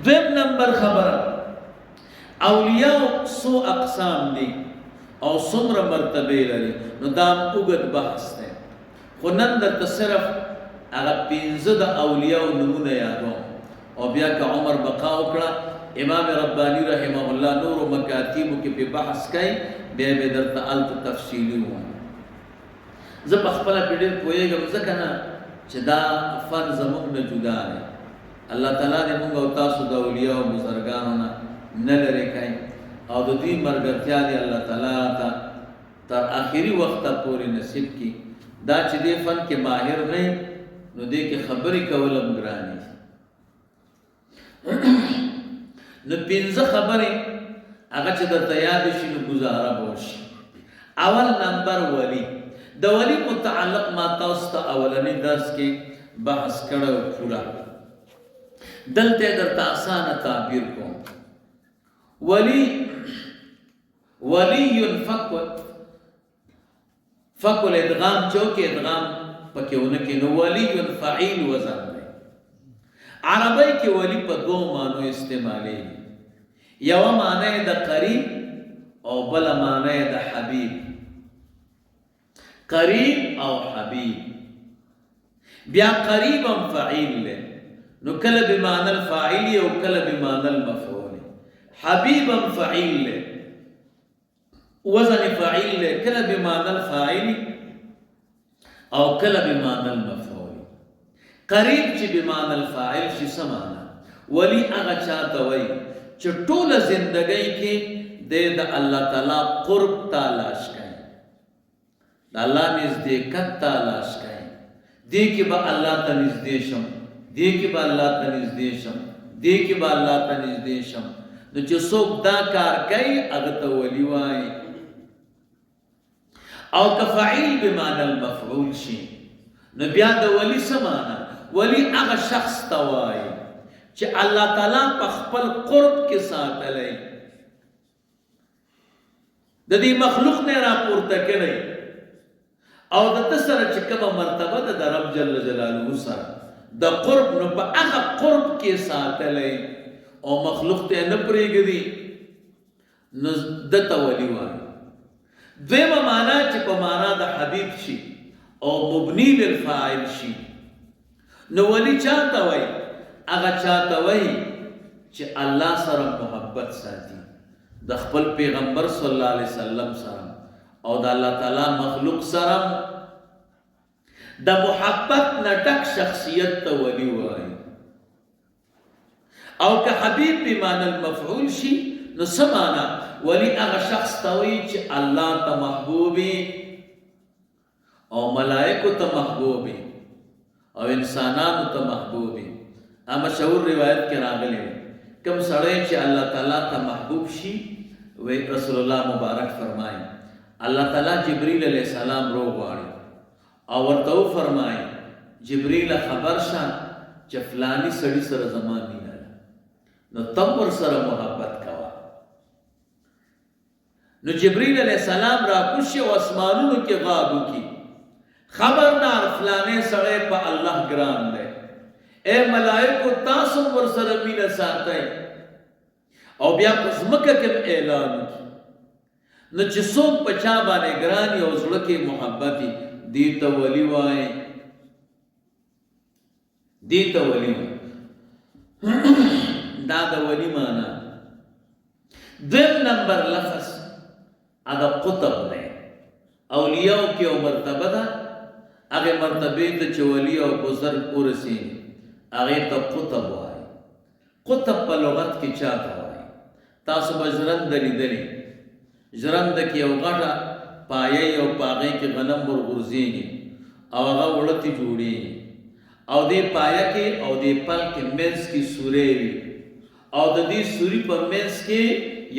دویم نمبر خبره، اولیاء سو اقسام دی او څومره مرتبه لري، نو دا اوږد بحث دی، خو نن درته صرف هغه پنځه د اولیاء نمونه یادوم، او بیا که عمر بقا وکړه امام ربانی رحمه الله نورو مکاتیبو کې په بحث کوي، بیا به درته هلته تفصیلي ووایم. زه په خپله پې ډېر پوهېږم ځکه نه چې دا فن زموږ نه جدا دی. الله تعالی دې موږ او تاسو د اولیاء او بزرګانو نه لرې کړي او د دوی ملګرتیا دې الله تعالی ته تر آخري وخته پورې نصیب کړي. دا چې دې فن کې ماهر نه نو دې کې خبرې کول هم ګران دي. نو پنځه خبرې هغه چې درته یاد شي نو ګزاره به وشي. اول نمبر ولی، د ولی متعلق ما تاسو ته اولنی درس کې بحث کړو پورا، دلته درته آسانه تعبیر کوم. ولی فک الادغام چوکې ادغام پکې ونکې، نو ولی فعیل وزن دی. عربی کې ولی په دوه معنو استعمالیږي، یوه معنی د قریب او بله معنی د حبیب. قریب او حبیب، بیا قریب هم فعیل دی، نو کله بمعنی الفاعل او کله بمعنی المفعول. حبیب هم فعیل دی، وزن فعیل دی، کله بمعنی الفاعل او کله بمعنی المفعول. قریب چې بمعنی الفاعل شي څه معنا؟ ولی هغه چاته وایي چې ټوله زندګۍ کې د الله تعالی قرب تلاش کوي، د الله نزدېکت تلاش کوي، دې کې به الله ته نږدې شم، دې کې به الله ته نږدې شم، دې کې به الله ته نږدې شم. نو چې څوک دا کار کوي هغه ته ولی وایي. او که فعیل بمعنی المفعول شي نو بیا د ولی څه معنا؟ ولی هغه شخص ته وایي چې الله تعالی په خپل قرب کې ساتلی، د دې مخلوق نه راپورته کړی او د ده سره چې کومه مرتبه ده د رب جل جلاله سره د قرب، نو په هغه قرب کې ساتلی او مخلوق ته نه پرېږدي، نو ده ته ولی وایي. دویمه معنا چې په معنا د حبیب شي او مبني للفاعل شي، نو ولی چاته وایي؟ هغه چاته وایي چې الله سره محبت ساتي، د خپل پیغمبر صلی الله علیه وسلم سره او د الله تعالی مخلوق سره د محبت نه ډک شخصیت ته ولی وایي. او که حبیب بمعنی المفعول شي نو څه معنا؟ ولی هغه شخص ته وایي چې الله ته محبوبي او ملائکو ته محبوبي او انسانانو ته محبوبي. مشهور روایت کې راغلی کوم سړی چې الله تعالی ته محبوب شي، وی رسول الله مبارک فرمایي الله تعالی جبريل علیہ السلام رو غواړي او ورته فرمایي جبريل خبر شه چې فلانی سړي سره زما مینه ده، نو تم ور سره محبت کوه. نو جبريل علیہ السلام را کوشي او اسمانونو کې غاب وکي، خبردار فلانه سړی په الله ګران دی، اے ملائکو تاسو ور سره مینه ساتئ. او بیا په ځمکه کې اعلان وکړي، نو چې څوک په چا باندې ګران او زړه کې محبت وي دې ته ولی وایي، دې ته ولی وایي. دا د ولی معنا. دویم نمبر لفظ هغه قطب دی. اولیاء کې یو مرتبه ده، هغه مرتبه ته چې ولی او بزرګ ورسېږي هغې ته قطب وایي. قطب په لغت کې چاته وایي؟ تاسو به ژرنده لیدلي، ژرنده کې یو غټه پایه او په هغې کې غنم ورغورځېږي او هغه وړتې جوړېږي او دې پایه کې او دې پل کې منځ کې سورې وي او د دې سوري په منځ کې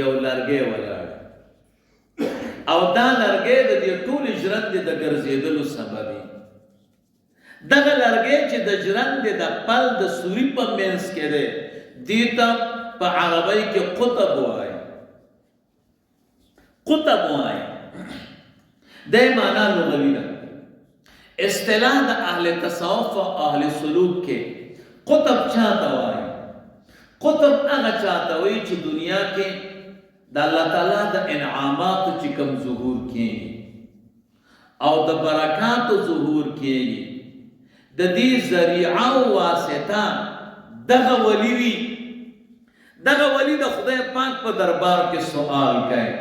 یو لرګی ولاړ او دا لرګی د دې ټولې ژرندې د ګرځېدلو سبب وي. دغه لرګی چې د ژرندې د پل د سوري په منځ کې دی دې ته په عربی کې قطب وایي. قطب وایي دی معنا لغوي ده. اصطلاح د اهل تصوف او اهل سلوک کې قطب چاته وایي؟ قطب هغه چاته وایي چې دنیا کې د الله تعالی د انعاماتو چې کوم ظهور کېږي او د برکاتو ظهور کېږي د دې ذریعه او واسطه دغه ولی وي. دغه ولی د خدای پاک په دربار کې سوال کوي،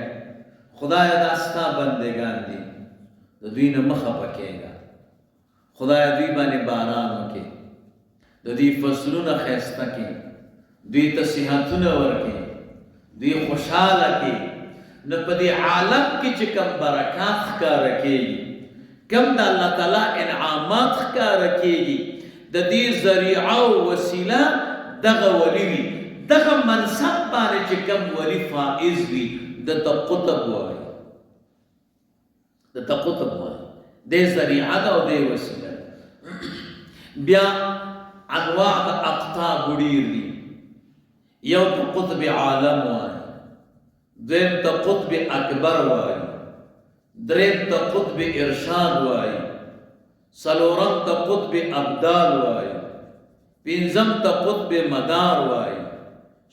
خدای دا ستا بندگان دي، د دوی نه مه خفه کېږه، خدای دوی باندې باران وکړي، د دوی فصلونه ښایسته کړي، دوی ته صحتونه ورکړي، دوی خوشحاله کړي. نو په دې عالم کې چې کوم برکات ښکاره کېږي، کوم د الله تعالی انعامات ښکاره کېږي، د دې ذریعه او وسیله دغه ولی وي. دغه منصب باندې چې کوم ولی فائز وي دته قطب وایي، دته قطب وایي، دې ذریعه ده او دې وسیله. بیا انواع د اقطاب ډېر دي. یو ته قطب عالم وایي، دویم ته قطب اکبر وایي، دریم ته قطب ارشاد وایي، څلورم ته قطب ابدال وایي، پنځم ته قطب مدار وایي،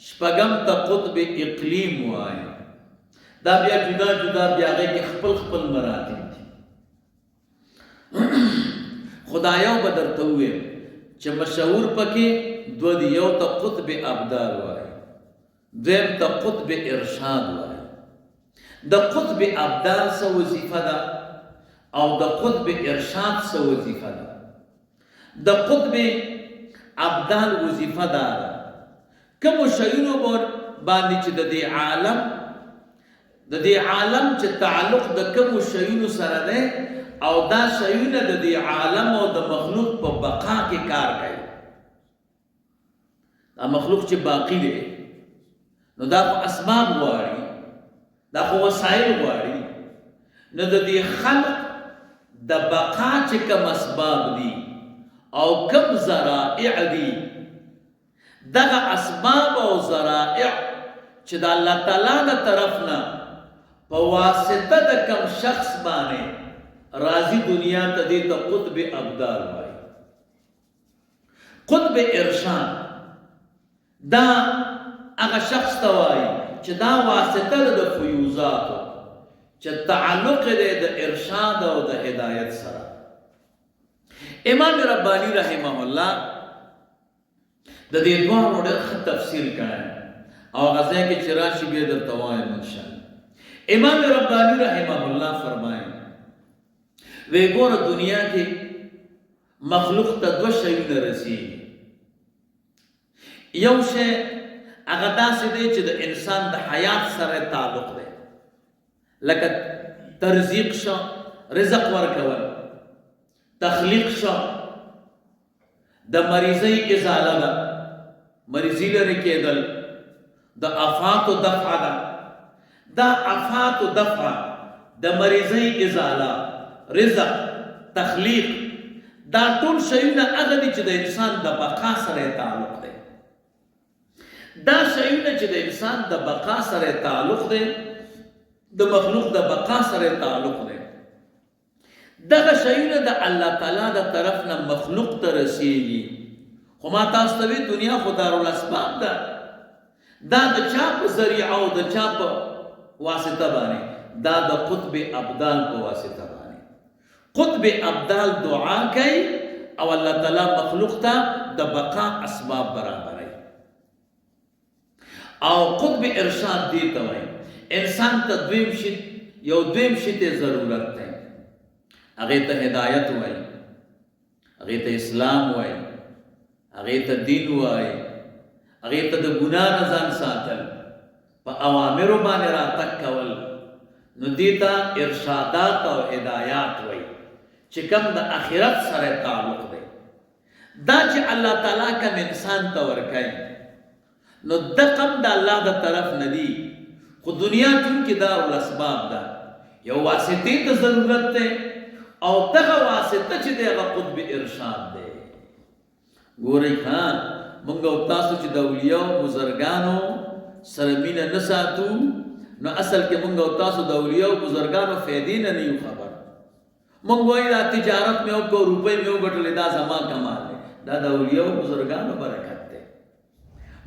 شپږم ته قطب اقلیم وایي. دا بیا جدا جدا بیا هغې کې خپل خپل مراتب دي. خدایو به درته ووایم چې مشهور پکې دوه دي، یو ته قطب ابدال وایي، دویم ته قطب ارشاد وایي. د قطب ابدال څه وظیفه ده او د قطب ارشاد څه وظیفه ده؟ د قطب ابدال وظیفه ده کومو شیونو باندې چې د دې عالم چې تعلق د کومو شیونو سره ده او دا شیونه د دې عالم او د مخلوق په بقا کې کار کوي. دا مخلوق چې باقی دی نو دا خو اسباب غواړي، دا خو وسایل غواړي. نو د دې خلق د بقا چې کوم اسباب دي او کوم ذرائع دي، دغه اسباب او ذرائع چې د الله تعالی د طرف نه په واسطه د کوم شخص باندې راضي دنیا ته دې ته قطب ابدال وایي. قطب ارشاد دا هغه شخص ته وایي چې دا واسطه د فیوزاتو چې تعلق دی د ارشاد او د هدایت سره. امام ربانی رحمه الله د دې دوه ډېر ښه تفسیر کړی او غزه کې چې راشي بیا درته وایم انشاءالله. امام ربانی رحمه الله فرمایي وی ګوره دنیا کې مخلوق ته دوه شیونه رسېږي. یو شی هغه داسې دی چې د انسان د حیات سره تعلق دی، لکه ترزیق شو، رزق ورکول، تخلیق شو، د مریضۍ ازاله ده، مریضي لرې کېدل، د آفاتو دفع ده. دا آفات و دفع، د مریضۍ ازاله، رزق، تخلیق، دا ټول شیونه هغه دي چې د انسان د بقا سره تعلق دی. دا شیونه چې د انسان د بقا سره تعلق دی، د مخلوق د بقا سره تعلق دی، دغه شیونه د الله تعالی د طرف نه مخلوق ته رسیږي. خو ما تاسو ته وی دنیا خو دارالاسباب ده، دا د چا په ذریعه او د چا په واسطه باندې؟ دا د قطب ابدال په واسطه باندې. قطب ابدال دعا کوي او الله تعالی مخلوق ته د بقا اسباب برابروي. او قطب ارشاد دی ته وایي انسان ته یو دویم شي ته ضرورت دی، هغې ته هدایت وایي، هغې ته اسلام وایي، هغې ته دین وایي، هغې ته د ګناه نه ځان ساتل، په اوامرو باندې راتګ کول. نو دې ته ارشادات او هدایات وایي چې کوم د آخرت سره تعلق دی. دا چې الله تعالی کوم انسان ته ورکوي نو دقم د الله د طرف نه دی، خو دنیا چونکې دارالاسباب ده، یو واسطې ته ضرورت دی او دغه واسطه چې دی هغه قطب ارشاد دی. ګورئ ښه موږ او تاسو چې د اولیاو بزرګانو سره مینه نه ساتو نو اصل کې موږ او تاسو د اولیاو بزرګانو فایدې نه یو خبر. موږ وایي دا تجارت مې وکړو، روپۍ مې وګټلې، دا زما کمال دی. دا د اولیاو بزرګانو برکت دی.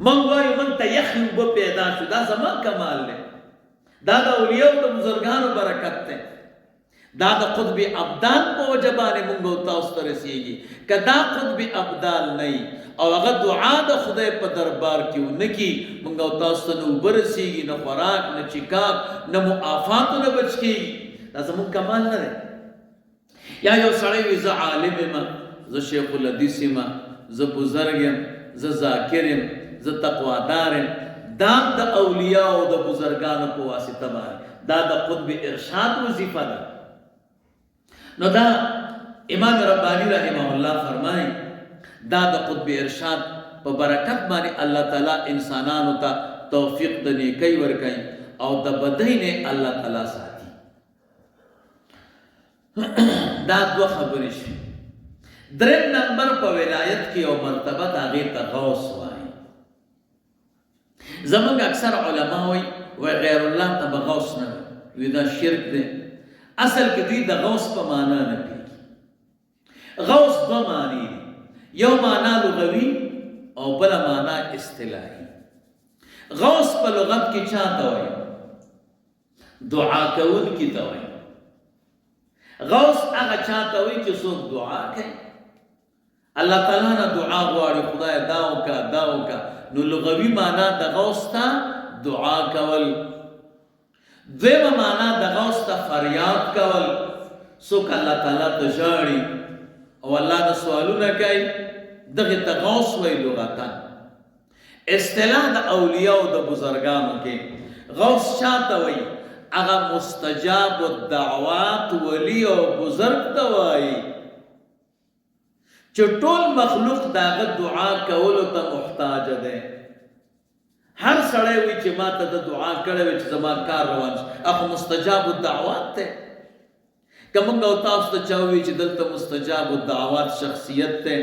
من وایو من ته یخي اوبه پیدا شو، دا زما کمال دی، دا د اولیاء د بزرګانو برکت دی، دا د قطب ابدال په وجه باندې موږ او تاسو ته رسیږي. که دا قطب ابدال نه او هغه دعا د خدای په دربار کې ونه کي، موږ او تاسو ته نه اوبه رسیږي، نه خوراک، نه چکاک، نه معافاتو نه بچ کېږي. دا زموږ کمال نه دی. یا یو سړی وي زه عالم یم، زه شیخ الحدیث یم، زه بزرګ یم، زه ذاکر یم، زه تقوادار یم، دا د اولیاء او د بزرګانو په واسطه باندې دا د قطب ارشاد وظیفه ده. نو دا امام ربانی رحمه الله فرمایي دا د قطب ارشاد په برکت باندې الله تعالی انسانانو ته توفیق د نیکۍ ورکوي او د بدۍ نه الله تعالی ساتي. دا دوه خبرې شي. دریم نمبر په ولایت کې یو مرتبه د هغې ته غوث وایي. زمونږ اکثر علما وایي غیر الله ته به غوث نه وي، دا شرک دی. اصل کې دوی د غوث په معنا نه پوهېږي. غوث دوه معنی دي، یو معنا لغوي او بله معنا اصطلاحي. غوث په لغت کې چا ته وایي؟ دعا کوونکي ته وایي. غوث هغه چا ته وایي چې څوک دعا کوي، الله تعالی نه دعا غواړي، خدای دا وکړه دا وکړه، نو لغوي معنا د غوث ته دعا کول. دویمه معنا د غوث ته فریاد کول، څوک الله تعالی ته ژاړي او الله نه سوالونه کوي، دغه ته غوث وایي لغتا. اصطلاح د اولیاء او د بزرګانو کې غوث چا ته وایي؟ هغه مستجاب الدعوات ولی او بزرګ ته وایي چې ټول مخلوق داغه دعا کولو ته محتاج دی. هر سړی وي چې ما ته د دعا کړی وي چې زما کار روان شي، هغه مستجاب الدعوات دی. که موږ او تاسو ته چا ووایي چې دلته مستجاب الدعوات شخصیت دی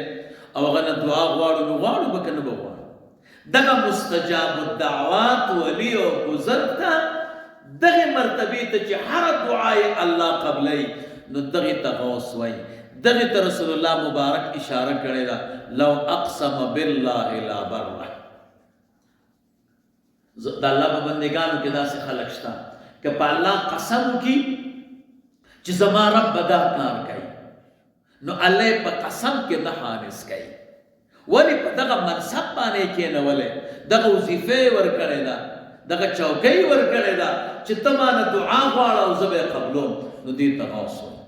او هغه نه دعا غواړو، نو غواړو به که نه به غواړو؟ دغه مستجاب الدعوات ولی او بزرګ ته، دغه مرتبې ته چې هر دعا یې الله قبلوي، نو دغې ته غوث وایي. دغې ته رسول الله مبارک اشاره کړې ده، لو اقسم بالله لا بره. د الله په بندګانو کې داسې خلک شته که په الله قسم وکړي چې زما رب به دا کار کوي، نو الله په قسم کې نه حانس کوي. ولې؟ په دغه منصب باندې یې کېنولی، دغه وظیفه یې ورکړې ده، دغه چوکۍ یې ورکړې ده چې ته مانه دعا غواړه او زه به یې قبلوم، نو دې ته غوث وایي.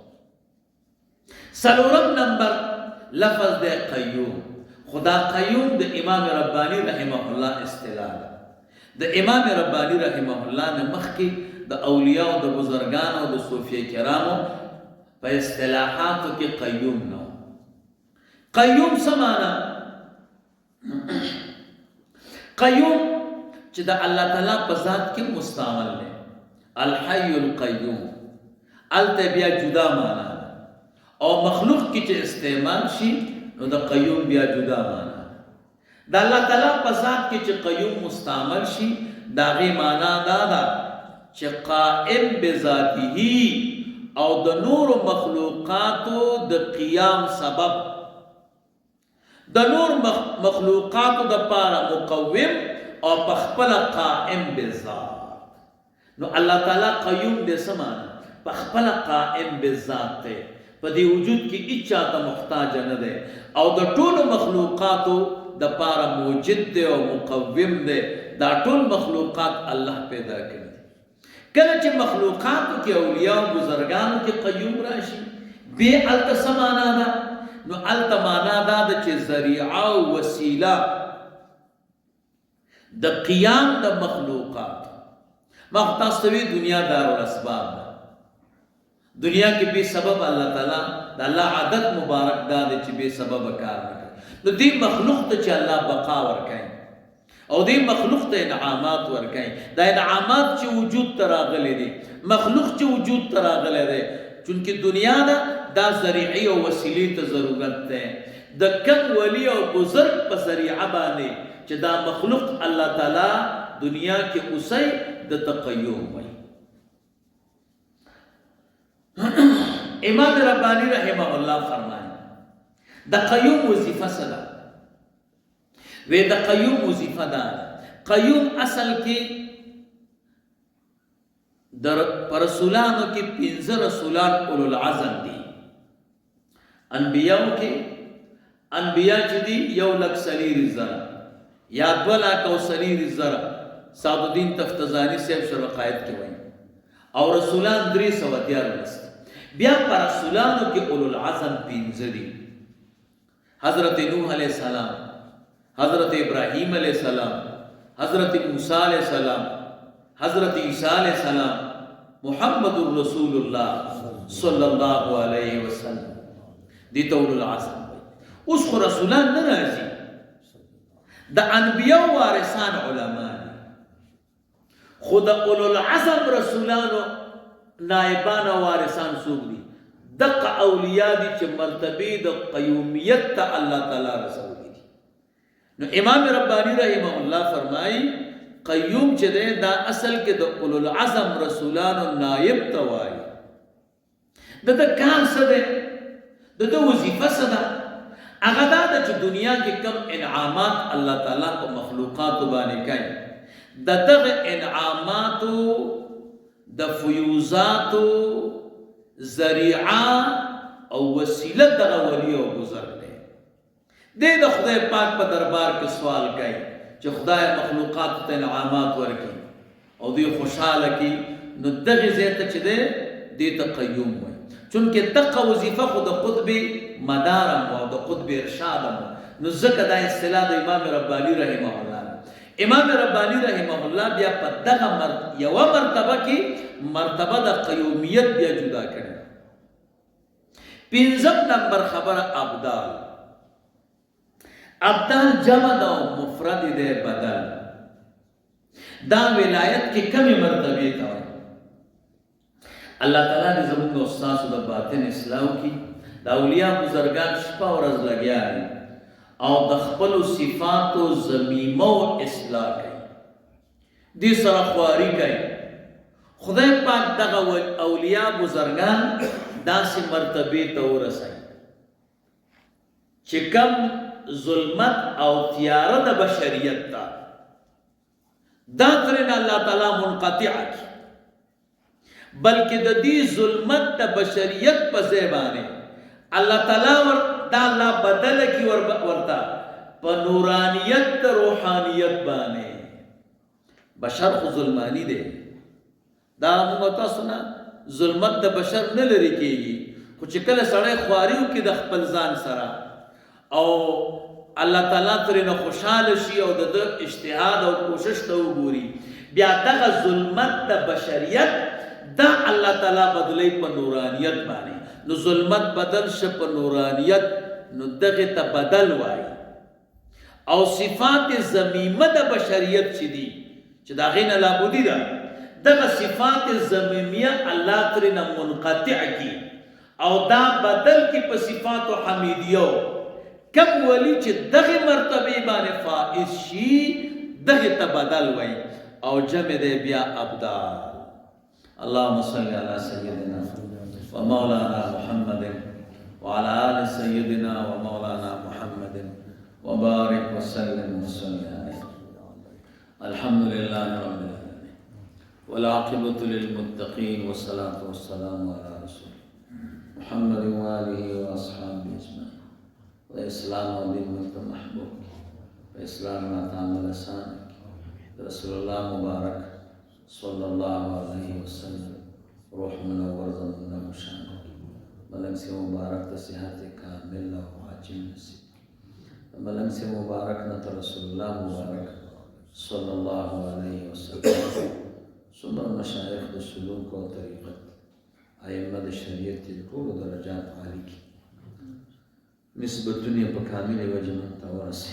څلورم نمبر لفظ دی قیوم. خدا قیوم د امام ربانی رحمه الله اصطلاح ده. د امام ربانی رحمه الله نه مخکې د اولیاء او د بزرګانو او د صوفیه کرامو په اصطلاحاتو کې قیوم نه و. قیوم څه معنا؟ قیوم چې د الله تعالی په ذات کې مستعمل دی، الحی القیوم، الته بیا جدا معنا ده، او مخلوق کې چې استعمال شي نو د قیوم بیا جدا معنا. د الله تعالی په ذات کې چې قیوم مستعمل شي، د هغې معنا دا ده چې قائم بذاته او د نورو مخلوقاتو د قیام سبب، د نور مخلوقاتو د پاره مقوم او په خپله قائم بذات. نو الله تعالی قیوم دې څه معنا؟ په خپله قائم بذات دی، په دې وجود کې هیڅ چاته محتاج نه دی او د ټولو مخلوقاتو د پاره موجد دی او مقوم دی. دا ټول مخلوقات الله پیدا کړي. کله چې مخلوقاتو کې اولیاء او بزرګانو کې قیوم راشي، بیا هلته څه معنا ده؟ نو هلته معنا دا ده چې ذریعه او وسیله د قیام د مخلوقات. ما خو تاسو ته وی دنیا دارالاسباب ده. دنیا کې بے سبب الله تعالی د الله عادت مبارک دا دی چې بے سبب کار نه کوي. نو دې مخلوق ته چې الله بقا ورکوي او دې مخلوق ته انعامات ورکوي، دا انعامات چې وجود ته راغلی دي، مخلوق چې وجود ته راغلی دی، چونکې دنیا ده دا ذریعې او وسیلې ته ضرورت دی. د کم ولی او بزرګ په ذریعه باندې چې دا مخلوق الله تعالی دنیا کې اوسئ، د تقیوم وایي. امام ربانی رحمه الله فرمایي د قیوم وظیفه څه ده؟ وی د قیوم وظیفه ده. قیوم اصل کې پر رسولانو کې 15 رسولان اولو العزم دي. انبیاء کې انبیاء چې دي 1,40,000 یا 2,40,000 سعد الدین تفتزانی صاحب شرح قائد کې وایي، او رسولان 313. بیا پر رسولانو کې اولو العزم 15 دي. حضرت نوح علیہ السلام، حضرت ابراہیم علیہ السلام، حضرت موسیٰ علیہ السلام، حضرت عیسیٰ علیہ السلام، محمد رسول اللہ صلی اللہ علیہ وسلم دیتا اولو العزم. اس خو رسولان نه راځي، د انبیاء وارثان علما دي، خو د اولو العزم رسولانو نائبان وارثان څوک دي؟ دغه اولیاء دي چې مرتبه د قیومیت ته الله تعالی رسولي دي. نو امام ربانی رحمه الله فرمایي قیوم چې ده دا اصل کې د اولو العزم رسولانو نائب ته وایي. د کار څه ده؟ د وظیفه څه ده؟ هغه دا ده چې دنیا کې کم انعامات الله تعالی په مخلوقات باندې کوي، د دغه انعاماتو د فیوزاتو ذریعہ او وسیله دغه ولی او بزرگ دی. د خدای پاک په دربار کې سوال کوي چې خدای مخلوقات ته انعامات ورکړي او دوی خوشاله کړي. نو دغه ځای ته چې دی دې ته قیوم وایي، چونکې دغه وظیفه خو د قطب مدار او د قطب ارشاد نو ځکه دا اصطلاح د امام ربانی رحمه الله. امام ربانی رحمه الله بیا په دغه یو مرتبه کې مرتبه د قیومیت بیا جدا کړي. 15 نمبر خبره ابدال. ابدال جمع دا مفرد دے بدل. دا ولایت کې کمی مرتبه تا وایي. الله تعالی دې زموږ استاد د باطن اصلاح کی، دا اولیاء بزرگان شپه ورځ لګیا دي او د خپل صفاتو ذمیمه او اصلاح کوي، دې سره خواري کوي. خدای پاک دغه اولیاء بزرگان داسې مرتبه ته ورسوي چې کم ظلمت او تیاره د بشریت ته دا ترنه الله تعالی منقطع کی، بلکې د دې ظلمت د بشریت په ځای باندې الله تعالی دا الله بدل کی ورته په نورانیت روحانیت باندې. بشر خو ظلمانی دی، دا موږ تاسو نه ظلمت د بشر نه لري کېږي، خو چې کله سړی خواریو کې د خپل ځان سره او الله تعالی ترې نه خوشحاله شي او د اجتهاد او کوشش ته وګوري، بیا دغه ظلمت د بشریت دا الله تعالی بدلی په نورانیت باندې. نو ظلمت بدل شه په نورانیت، نو دغه ته بدل وایي. او صفات ذمیمه د بشریت چې دي چې دا غینه لابودی ده، دغه صفات ذمیمیه الله ترې نه منقطع کی او دا بدل کی په صفات حمیدیه. کم ولی چې دغه مرتبه باندې فائز شي دغه ته بدل وایي او جمع دی بیا ابدال. اللهم صل على سيدنا ومولانا محمد وعلى آل سيدنا ومولانا محمد وبارك وسلم وصل عليه. الحمد لله رب العالمين والعاقبة للمتقين والصلاة والسلام على رسول محمد وآله وأصحابه أجمعين. وإسلام ودين محبوب وإسلام ما تعمل لسانك رسول الله مبارك صلی اللہ علیہ وسلم روح منور ضمن مشانک ملنگ سے مبارک تصحیحات کامل و عاجل نصیب ملنگ سے مبارک نت رسول اللہ مبارک صلی اللہ علیہ وسلم سمر مشایخ د سلوک و طریقت ائمه د شریعت ټول درجات عالی کی نسبتونه په کامل وجه متورثه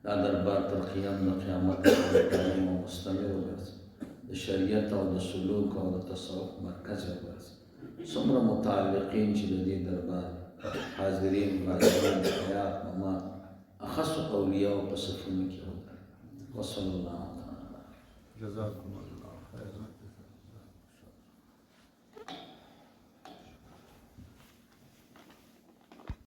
دا دربار تر قیام د قیامت قائم او مستمر وګرځي د شریعت او د سلوک او د تصوف مرکز وګرځي. څومره متعلقین چې د دې دربار حاضرین غایبان د حیات ممات اخص اولیاء په صفونه کې وکړي. وصلی الله تعالی. جزاکم الله خیر.